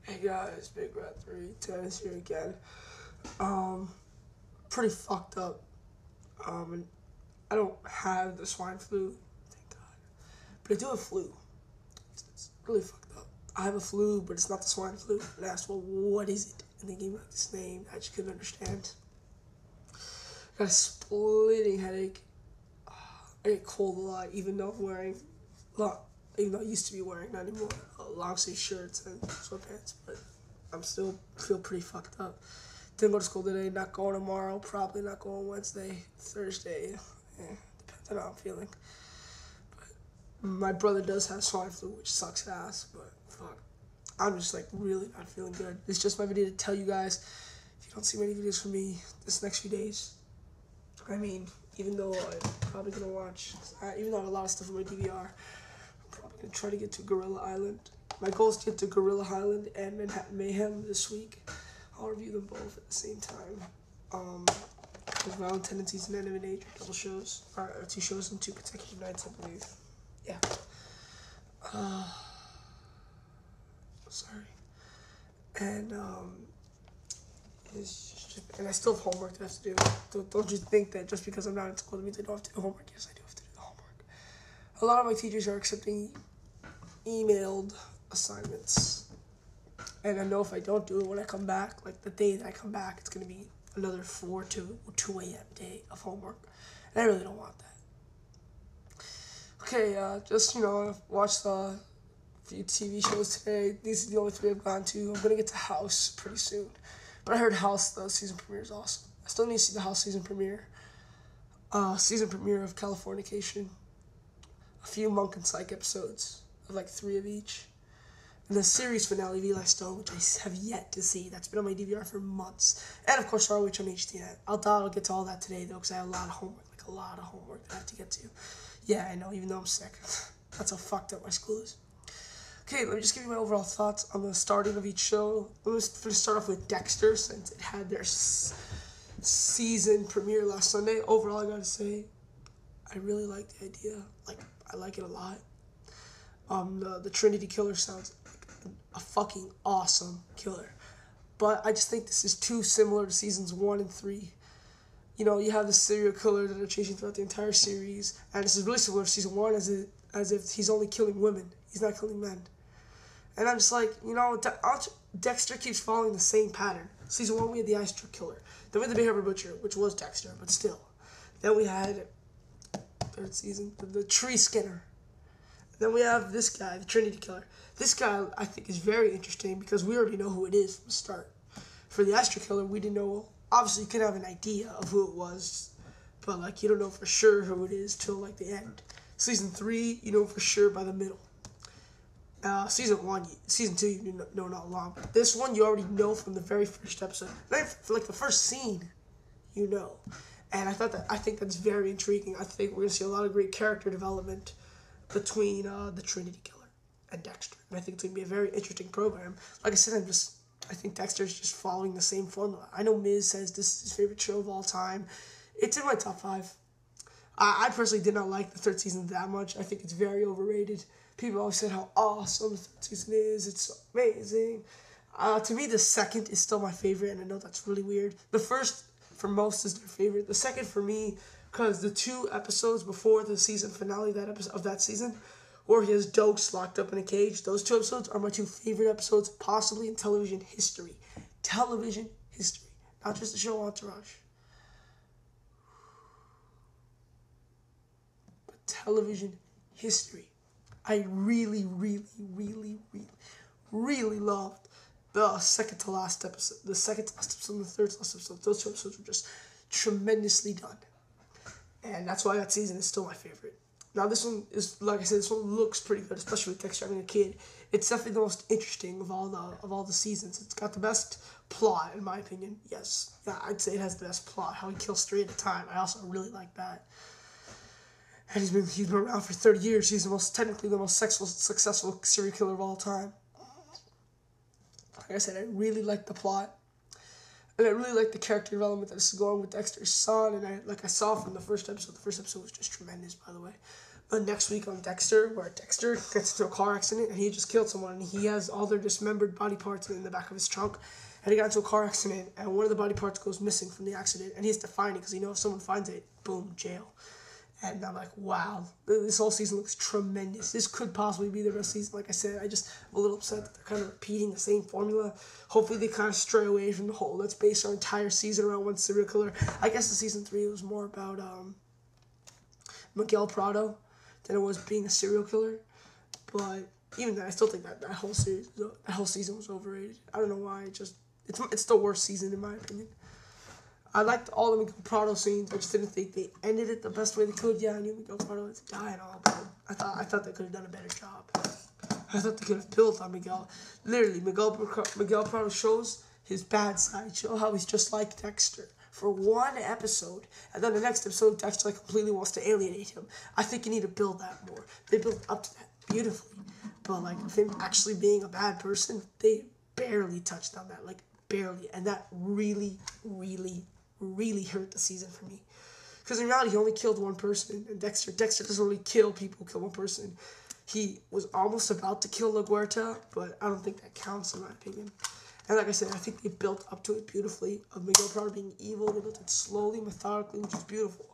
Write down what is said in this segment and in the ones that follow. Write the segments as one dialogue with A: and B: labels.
A: Hey guys, Big Red 3, Dennis here again. Pretty fucked up. And I don't have the swine flu, thank God. But I do have flu. It's really fucked up. I have a flu, but it's not the swine flu. And I asked, well, what is it? And they gave me like this name I just couldn't understand. Got a splitting headache. I get cold a lot, even though I'm wearing, even though I used to be wearing, not anymore, long sleeve shirts and sweatpants, but I'm still feel pretty fucked up. Didn't go to school today, not going tomorrow, probably not going Wednesday, Thursday, depends on how I'm feeling. But my brother does have swine flu, which sucks ass, but fuck. I'm just like really not feeling good. It's just my video to tell you guys, if you don't see many videos from me this next few days, I mean, even though I'm probably going to watch, even though I have a lot of stuff on my DVR, I'm probably going to try to get to Gorilla Island. My goal is to get to Gorilla Island and Manhattan Mayhem this week. I'll review them both at the same time. Because Violent Tendencies and End of an Age are double shows, or 2 shows in 2 consecutive nights, I believe. Yeah. Sorry. And, and I still have homework to have to do. Don't just think that just because I'm not in school, that means I don't have to do homework. Yes, I do have to do the homework. A lot of my teachers are accepting emailed assignments. And I know if I don't do it when I come back, like the day that I come back, it's going to be another 4 to 2 a.m. day of homework. And I really don't want that. Okay, just, I've watched a few TV shows today. These are the only 3 I've gone to. I'm going to get to House pretty soon. But I heard House, the season premiere is awesome. I still need to see the House season premiere. Season premiere of Californication. A few Monk and Psych episodes of like 3 of each. And the series finale of Eli Stone, which I have yet to see. That's been on my DVR for months. And of course, ROH on HDNet. I'll get to all that today though, because I have a lot of homework. Like a lot of homework that I have to get to. Yeah, I know, even though I'm sick. That's how fucked up my school is. Okay, let me just give you my overall thoughts on the starting of each show. Let me start off with Dexter, since it had their season premiere last Sunday. Overall, I gotta say, I really like the idea. Like, I like it a lot. The Trinity Killer sounds like a fucking awesome killer. But I just think this is too similar to seasons 1 and 3. You have the serial killer that are chasing throughout the entire series, and this is really similar to season 1 as if he's only killing women. He's not killing men. And I'm just like, Dexter keeps following the same pattern. Season 1, we had the Ice Truck Killer. Then we had the Big Harbor Butcher, which was Dexter, but still. Then we had, 3rd season, the Tree Skinner. Then we have this guy, the Trinity Killer. This guy, I think, is very interesting because we already know who it is from the start. For the Ice Truck Killer, we didn't know. Obviously, you could have an idea of who it was, but, you don't know for sure who it is till, the end. Season 3, you know for sure by the middle. Season 2, you know not long. But this one, you already know from the very first episode. For the first scene, you know. And I think that's very intriguing. I think we're gonna see a lot of great character development between the Trinity Killer and Dexter. And I think it's gonna be a very interesting program. Like I said, I think Dexter's just following the same formula. I know Miz says this is his favorite show of all time. It's in my top 5. I personally did not like the 3rd season that much. I think it's very overrated. People always said how awesome the 3rd season is. It's amazing. To me, the 2nd is still my favorite, and I know that's really weird. The 1st, for most, is their favorite. The 2nd, for me, because the 2 episodes before the season finale of that season, where he has Dokes locked up in a cage, those 2 episodes are my 2 favorite episodes, possibly in television history. Television history. Not just the show Entourage. But television history. I really, really, really, really, really loved the second to last episode and the 3rd to last episode. Those 2 episodes were just tremendously done. And that's why that season is still my favorite. Now this one is, like I said, this one looks pretty good, especially with Dexter having a kid. It's definitely the most interesting of all the seasons. It's got the best plot, in my opinion. Yes. Yeah, I'd say it has the best plot. How he kills 3 at a time. I also really like that. And he's been around for 30 years. He's technically the most successful serial killer of all time. Like I said, I really like the plot. And I really like the character development that is going with Dexter's son. And I saw from the first episode was just tremendous, by the way. next week on Dexter, where Dexter gets into a car accident and he just killed someone, and he has all their dismembered body parts in the back of his trunk, and he got into a car accident, and one of the body parts goes missing from the accident, and he has to find it because he knows if someone finds it, boom, jail. And I'm like, wow, this whole season looks tremendous. This could possibly be the best season. Like I said, I'm a little upset that they're kind of repeating the same formula. Hopefully they kind of stray away from the whole, let's base our entire season around one serial killer. I guess the season 3 was more about Miguel Prado than it was being a serial killer. But even then, I still think that whole season was overrated. I don't know why. It's the worst season in my opinion. I liked all the Miguel Prado scenes. I just didn't think they ended it the best way they could. Yeah, I knew Miguel Prado was dying and all, but I thought they could have done a better job. I thought they could have built on Miguel. Literally, Miguel Prado shows his bad side. Show how he's just like Dexter for one episode, and then the next episode, Dexter completely wants to alienate him. I think you need to build that more. They built up to that beautifully, but him actually being a bad person, they barely touched on that, barely, and that really, really, really hurt the season for me. Because in reality, he only killed one person, and Dexter doesn't really kill people, kill one person. He was almost about to kill LaGuerta, but I don't think that counts in my opinion. And like I said, I think they built up to it beautifully, of Miguel Prado being evil. They built it slowly, methodically, which is beautiful.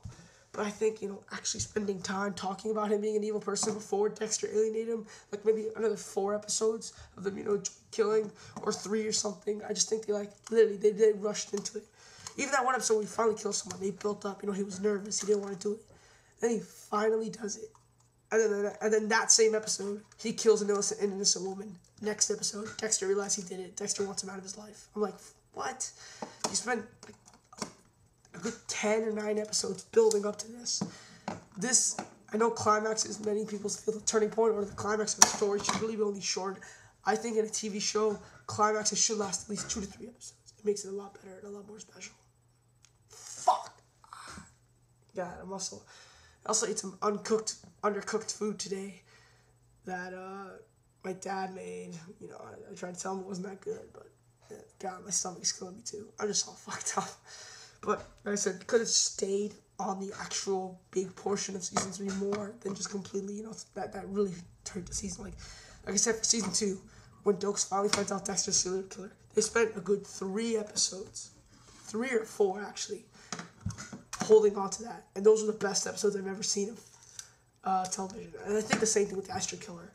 A: But I think, actually spending time talking about him being an evil person before Dexter alienated him, maybe another 4 episodes of them, killing, or 3 or something. I just think they rushed into it. Even that one episode where he finally kills someone, they built up, he was nervous, he didn't want to do it. Then he finally does it. And then that same episode, he kills an innocent woman. Next episode, Dexter realized he did it. Dexter wants him out of his life. I'm like, what? You spent a good 10 or 9 episodes building up to this. This, I know climax is many people feel the turning point, or the climax of the story should really be only short. I think in a TV show, climaxes should last at least 2 to 3 episodes. It makes it a lot better and a lot more special. Fuck! God, I also ate some undercooked food today that my dad made. I tried to tell him it wasn't that good, but God, my stomach's killing me too. I'm just all fucked up. But like I said, could have stayed on the actual big portion of season 3 more than just completely, that really hurt the season. Like I said, for season 2, when Dokes finally finds out Dexter's serial killer, they spent a good 3 episodes, 3 or 4 actually, holding on to that. And those are the best episodes I've ever seen of television. And I think the same thing with the Astro Killer.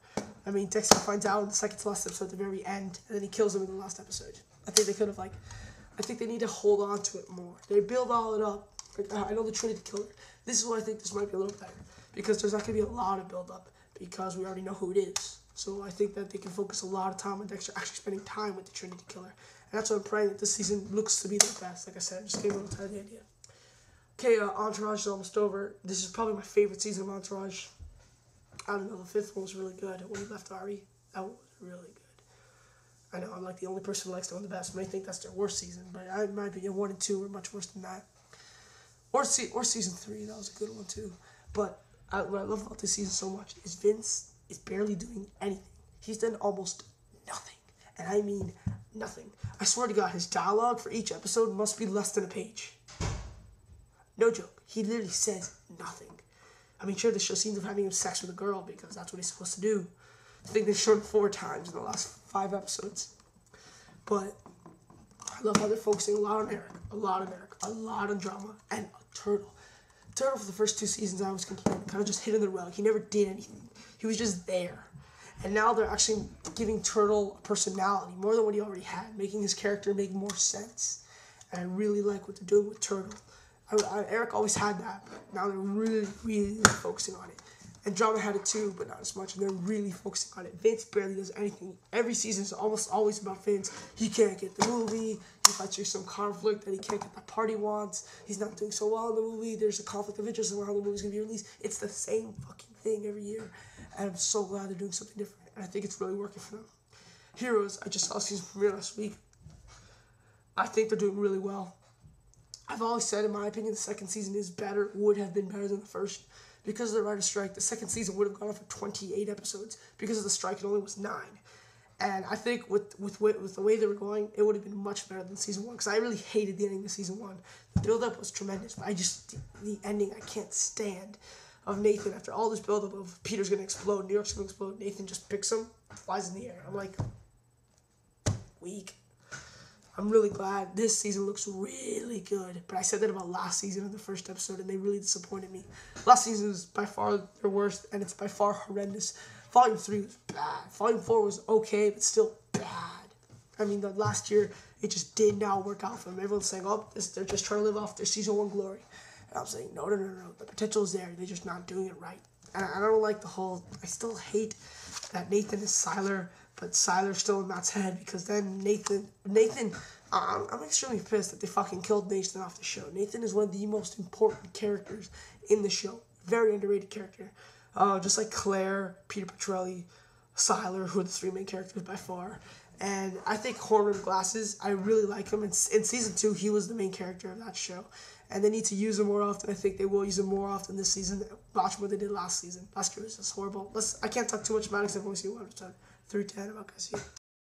A: I mean, Dexter finds out in the second to last episode at the very end, and then he kills him in the last episode. I think they could have, I think they need to hold on to it more. They build all it up. I know the Trinity Killer. This is why I think this might be a little better. Because there's not going to be a lot of build-up, because we already know who it is. So I think that they can focus a lot of time on Dexter actually spending time with the Trinity Killer. And that's what I'm praying that this season looks to be their best. Like I said, just gave a little tiny idea. Okay, Entourage is almost over. This is probably my favorite season of Entourage. I don't know, the 5th one was really good. When he left Ari, that one was really good. I know I'm the only person who likes the one the best. But I think that's their worst season. But in my opinion, 1 and 2 were much worse than that. Or season 3, that was a good one too. But what I love about this season so much is Vince is barely doing anything. He's done almost nothing. And I mean nothing. I swear to God, his dialogue for each episode must be less than a page. No joke. He literally says nothing. I mean, sure, the show scenes of having him sex with a girl because that's what he's supposed to do. I think they've shown 4 times in the last 5 episodes. But I love how they're focusing a lot on Eric, a lot on drama, and Turtle. Turtle for the first 2 seasons, I was complaining, kind of just hit in the rug. He never did anything. He was just there. And now they're actually giving Turtle a personality, more than what he already had, making his character make more sense. And I really like what they're doing with Turtle. Eric always had that, but now they're really, really focusing on it. And Drama had it too, but not as much, and they're really focusing on it. Vince barely does anything. Every season is almost always about Vince. He can't get the movie. He fights through some conflict that he can't get the part he wants. He's not doing so well in the movie. There's a conflict of interest around how the movie's going to be released. It's the same fucking thing every year. And I'm so glad they're doing something different. And I think it's really working for them. Heroes, I just saw season premiere last week. I think they're doing really well. I've always said, in my opinion, the second season would have been better than the first. Because of the writer's strike, the second season would have gone on for 28 episodes. Because of the strike, it only was 9. And I think with the way they were going, it would have been much better than season 1. Because I really hated the ending of season 1. The build-up was tremendous, but the ending I can't stand. of Nathan after all this buildup of Peter's gonna explode, New York's gonna explode. Nathan just picks him, flies in the air. I'm like, weak. I'm really glad. This season looks really good. But I said that about last season in the first episode, and they really disappointed me. Last season was by far their worst, and it's by far horrendous. Volume 3 was bad. Volume 4 was okay, but still bad. I mean, the last year, it just did not work out for them. Everyone's saying, oh, they're just trying to live off their season 1 glory. And I'm saying, no. The potential is there. They're just not doing it right. And I don't like the whole... I still hate that Nathan is Siler, but Siler's still in Matt's head, because then Nathan, I'm extremely pissed that they fucking killed Nathan off the show. Nathan is one of the most important characters in the show. Very underrated character. Just like Claire, Peter Petrelli, Siler, who are the 3 main characters by far. And I think Horn Glasses, I really like him. In season 2, he was the main character of that show. And they need to use him more often. I think they will use him more often this season. Watch what they did last season. Last year was just horrible. I can't talk too much about it because I've only seen 1 episode. 310, I'm not going to see it.